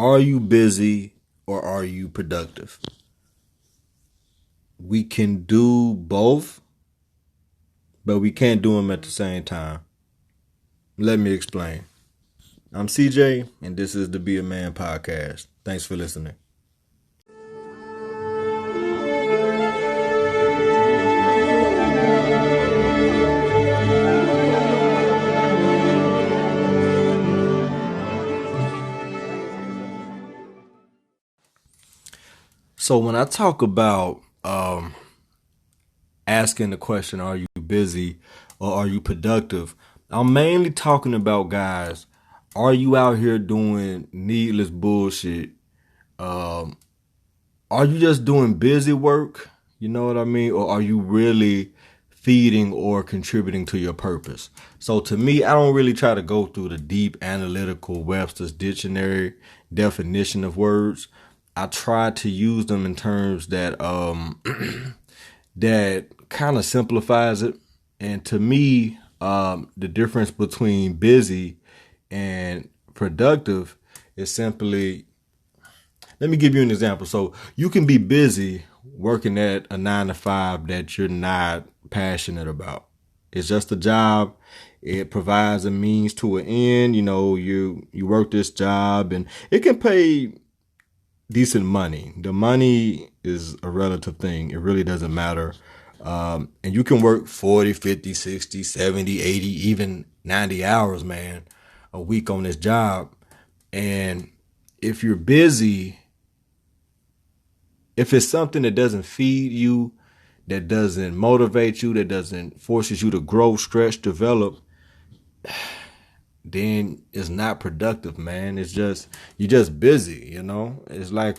Are you busy or are you productive? We can do both, but we can't do them at the same time. Let me explain. I'm CJ, and this is the Be a Man podcast. Thanks for listening. So when I talk about asking the question, are you busy or are you productive? I'm mainly talking about guys. Are you out here doing needless bullshit? Um, are you just doing busy work? You know what I mean? Or are you really feeding or contributing to your purpose? So to me, I don't really try to go through the deep analytical Webster's dictionary definition of words. I try to use them in terms that that kind of simplifies it. And to me, the difference between busy and productive is simply, let me give you an example. So you can be busy working at a 9 to 5 that you're not passionate about. It's just a job. It provides a means to an end. You know, you work this job and it can pay decent money. The money is a relative thing. It really doesn't matter. And you can work 40, 50, 60, 70, 80, even 90 hours, man, a week on this job. And if you're busy, if it's something that doesn't feed you, that doesn't motivate you, that doesn't forces you to grow, stretch, develop, then it's not productive, man. It's just, you're just busy, you know? It's like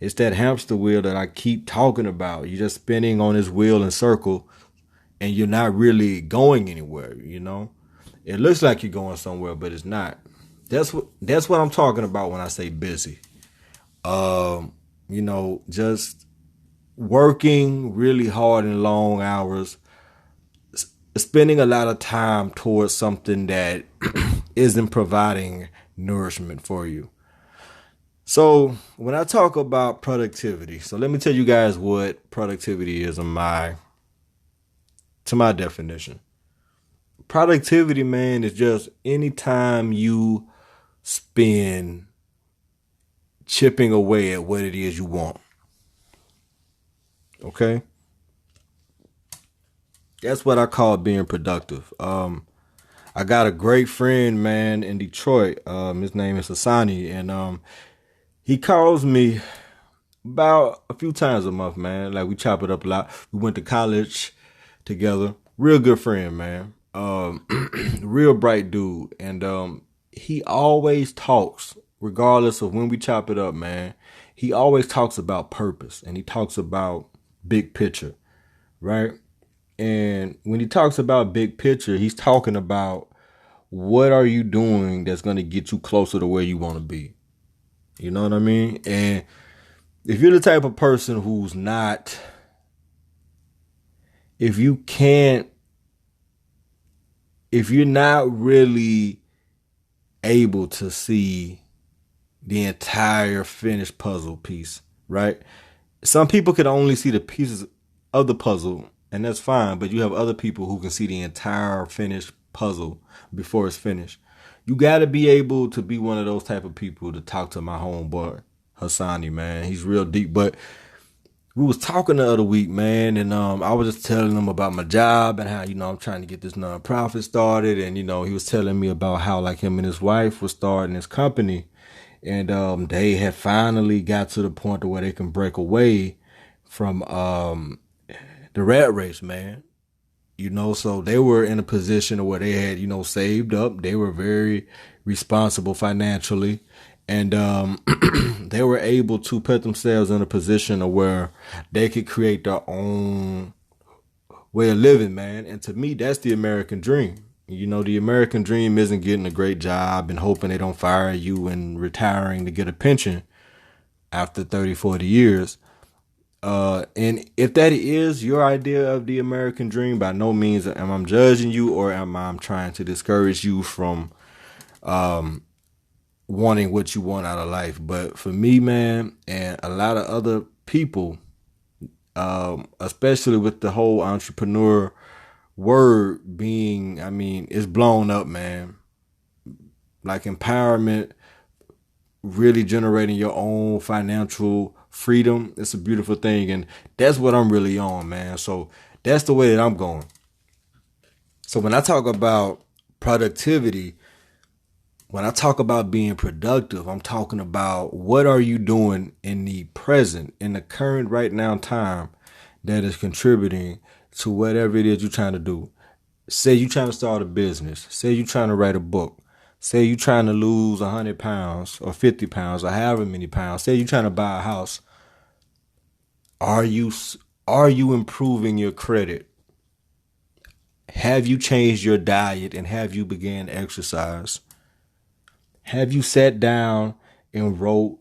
it's that hamster wheel that I keep talking about. You're just spinning on this wheel in circle and you're not really going anywhere, you know? It looks like you're going somewhere, but it's not. That's what I'm talking about when I say busy. Just working really hard and long hours, spending a lot of time towards something that isn't providing nourishment for you. So when I talk about productivity, so let me tell you guys what productivity is to my definition. Productivity, man, is just any time you spend chipping away at what it is you want. Okay? That's what I call being productive. I got a great friend, man, in Detroit. His name is Hassani, and he calls me about a few times a month, man. Like, we chop it up a lot. We went to college together. Real good friend, man. Real bright dude. And he always talks, regardless of when we chop it up, man. He always talks about purpose, and he talks about big picture, right? And when he talks about big picture, he's talking about what are you doing that's going to get you closer to where you want to be. You know what I mean? And if you're the type of person who's not, if you're not really able to see the entire finished puzzle piece, right? Some people can only see the pieces of the puzzle, and that's fine, but you have other people who can see the entire finished puzzle before it's finished. You got to be able to be one of those type of people to talk to my homeboy, Hassani, man. He's real deep, but we was talking the other week, man, and I was just telling him about my job and how, I'm trying to get this nonprofit started, and, he was telling me about how, like, him and his wife was starting this company, and they had finally got to the point where they can break away from the rat race, man. So they were in a position where they had, saved up. They were very responsible financially. And they were able to put themselves in a position of where they could create their own way of living, man. And to me, that's the American dream. The American dream isn't getting a great job and hoping they don't fire you and retiring to get a pension after 30, 40 years. And if that is your idea of the American dream, by no means am I judging you or am I trying to discourage you from wanting what you want out of life. But for me, man, and a lot of other people, especially with the whole entrepreneur word being, I mean, it's blown up, man. Like empowerment, really generating your own financial freedom. It's a beautiful thing. And that's what I'm really on, man. So that's the way that I'm going. So when I talk about productivity, when I talk about being productive, I'm talking about what are you doing in the present, in the current right now time that is contributing to whatever it is you're trying to do. Say you're trying to start a business. Say you're trying to write a book. Say you're trying to lose 100 pounds or 50 pounds or however many pounds. Say you're trying to buy a house. Are you improving your credit? Have you changed your diet and have you began exercise? Have you sat down and wrote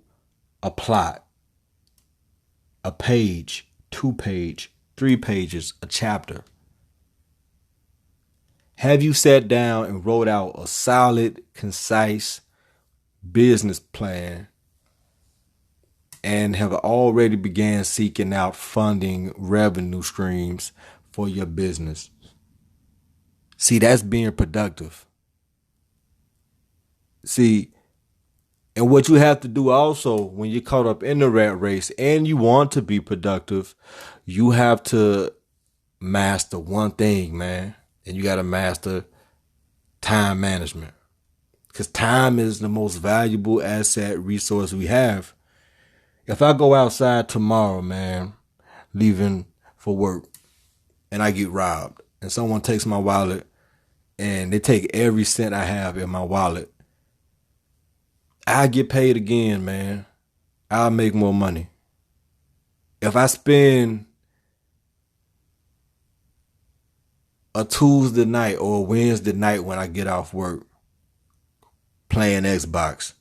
a plot, a page, 2 page, 3 pages, a chapter? Have you sat down and wrote out a solid, concise business plan and have already began seeking out funding revenue streams for your business? See, that's being productive. See, and what you have to do also when you're caught up in the rat race and you want to be productive, you have to master one thing, man. And you got to master time management. Because time is the most valuable asset resource we have. If I go outside tomorrow, man, leaving for work, and I get robbed, and someone takes my wallet, and they take every cent I have in my wallet, I get paid again, man. I'll make more money. If I spend a Tuesday night or a Wednesday night when I get off work playing Xbox,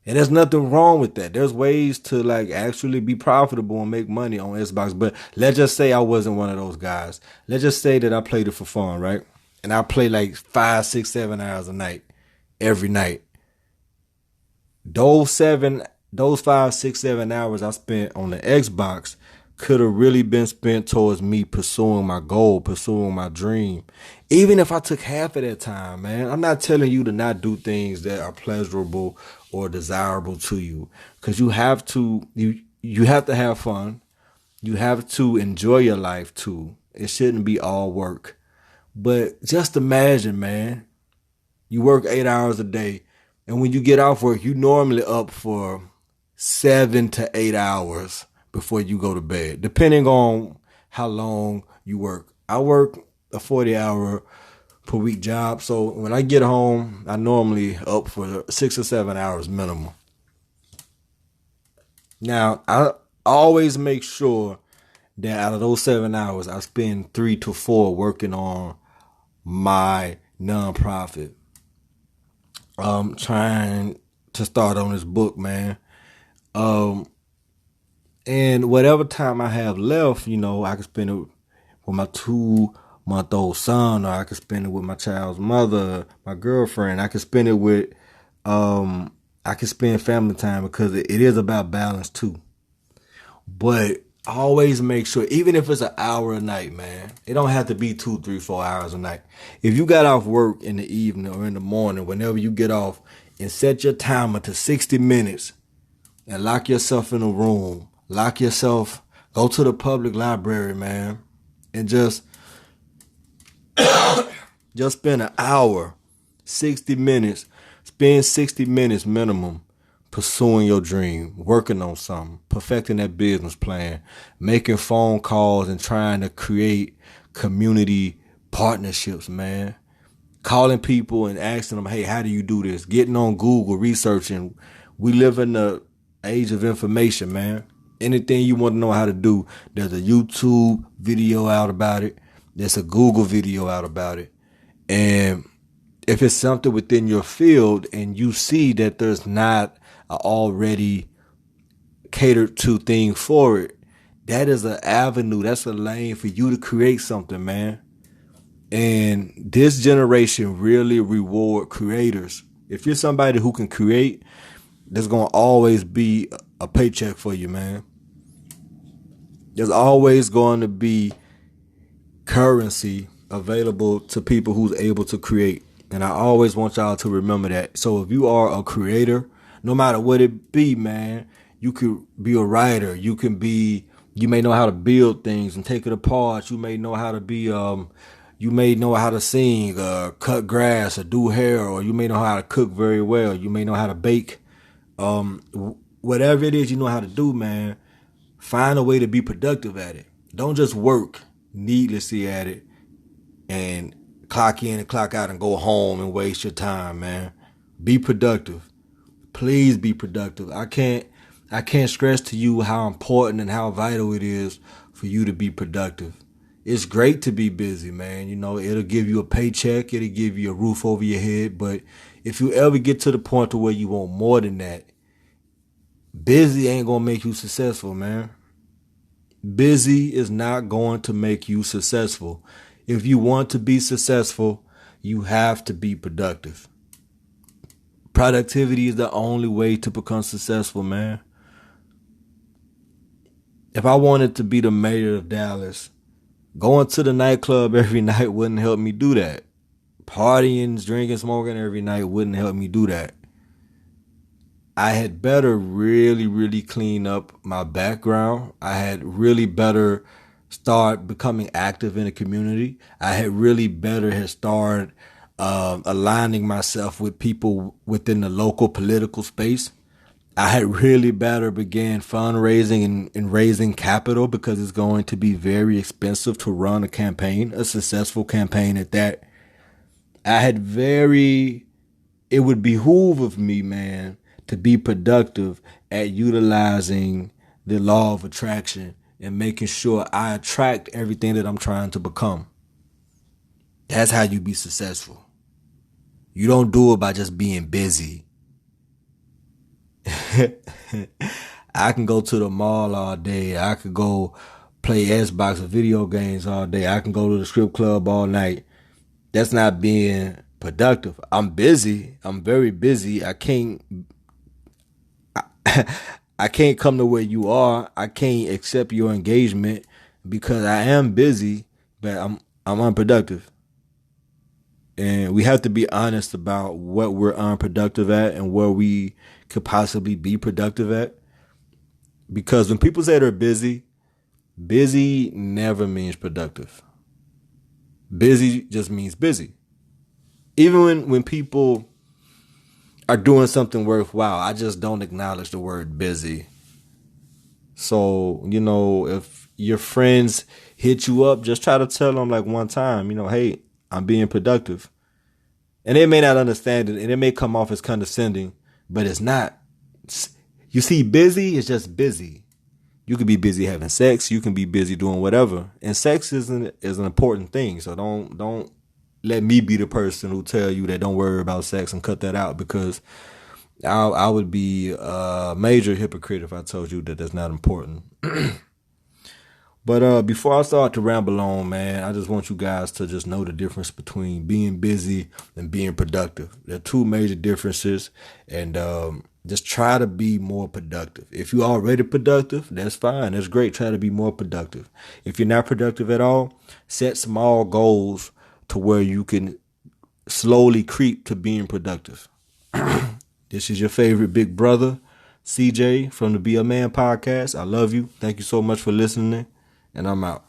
and there's nothing wrong with that. There's ways to like actually be profitable and make money on Xbox. But let's just say I wasn't one of those guys. Let's just say that I played it for fun, right? And I play like 5, 6, 7 hours a night, every night. Those 5, 6, 7 hours I spent on the Xbox could have really been spent towards me pursuing my goal, pursuing my dream. Even if I took half of that time, man, I'm not telling you to not do things that are pleasurable or desirable to you. Because you have to have fun. You have to enjoy your life too. It shouldn't be all work. But just imagine, man, you work 8 hours a day. And when you get off work, you normally up for 7 to 8 hours before you go to bed, depending on how long you work. I work a 40-hour per week job. So when I get home, I normally up for 6 or 7 hours minimum. Now, I always make sure that out of those 7 hours, I spend 3 to 4 working on my nonprofit. Trying to start on this book, man. And whatever time I have left, I can spend it with my 2-month-old son, or I can spend it with my child's mother, my girlfriend. I can spend it with, I can spend family time, because it is about balance too. But always make sure, even if it's an hour a night, man, it don't have to be 2, 3, 4 hours a night. If you got off work in the evening or in the morning, whenever you get off, and set your timer to 60 minutes and lock yourself in a room, go to the public library, man, and just spend an hour, 60 minutes, spend 60 minutes minimum pursuing your dream, working on something, perfecting that business plan, making phone calls and trying to create community partnerships, man. Calling people and asking them, hey, how do you do this? Getting on Google, researching. We live in the age of information, man. Anything you want to know how to do, there's a YouTube video out about it. There's a Google video out about it. And if it's something within your field and you see that there's not an already catered to thing for it, that is an avenue. That's a lane for you to create something, man. And this generation really reward creators. If you're somebody who can create, there's going to always be a paycheck for you, man. There's always going to be currency available to people who's able to create. And I always want y'all to remember that. So if you are a creator, no matter what it be, man, you could be a writer. You may know how to build things and take it apart. You may know how to be, you may know how to sing, cut grass, or do hair, or you may know how to cook very well. You may know how to bake. Whatever it is you know how to do, man, find a way to be productive at it. Don't just work needlessly at it and clock in and clock out and go home and waste your time, man. Be productive. Please be productive. I can't stress to you how important and how vital it is for you to be productive. It's great to be busy, man. You know, it'll give you a paycheck. It'll give you a roof over your head. But if you ever get to the point to where you want more than that, busy ain't going to make you successful, man. Busy is not going to make you successful. If you want to be successful, you have to be productive. Productivity is the only way to become successful, man. If I wanted to be the mayor of Dallas, going to the nightclub every night wouldn't help me do that. Partying, drinking, smoking every night wouldn't help me do that. I had better really, really clean up my background. I had really better start becoming active in the community. I had really better have started aligning myself with people within the local political space. I had really better began fundraising and raising capital, because it's going to be very expensive to run a campaign, a successful campaign at that. It would behoove of me, man, to be productive at utilizing the law of attraction and making sure I attract everything that I'm trying to become. That's how you be successful. You don't do it by just being busy. I can go to the mall all day. I could go play Xbox or video games all day. I can go to the strip club all night. That's not being productive. I'm busy. I'm very busy. I can't come to where you are. I can't accept your engagement because I am busy, but I'm unproductive. And we have to be honest about what we're unproductive at and where we could possibly be productive at. Because when people say they're busy, busy never means productive. Busy just means busy. Even when people are doing something worthwhile, I just don't acknowledge the word busy. So, you know, if your friends hit you up, just try to tell them like one time, you know, hey, I'm being productive. And they may not understand it, and it may come off as condescending, but it's not. You see, busy is just busy. You could be busy having sex. You can be busy doing whatever. And sex is an important thing. So don't let me be the person who tell you that don't worry about sex and cut that out, because I would be a major hypocrite if I told you that that's not important. But before I start to ramble on, man, I just want you guys to just know the difference between being busy and being productive. There are two major differences, and just try to be more productive. If you're already productive, that's fine. That's great. Try to be more productive. If you're not productive at all, set small goals to where you can slowly creep to being productive. This is your favorite big brother, CJ, from the Be a Man podcast. I love you. Thank you so much for listening, and I'm out.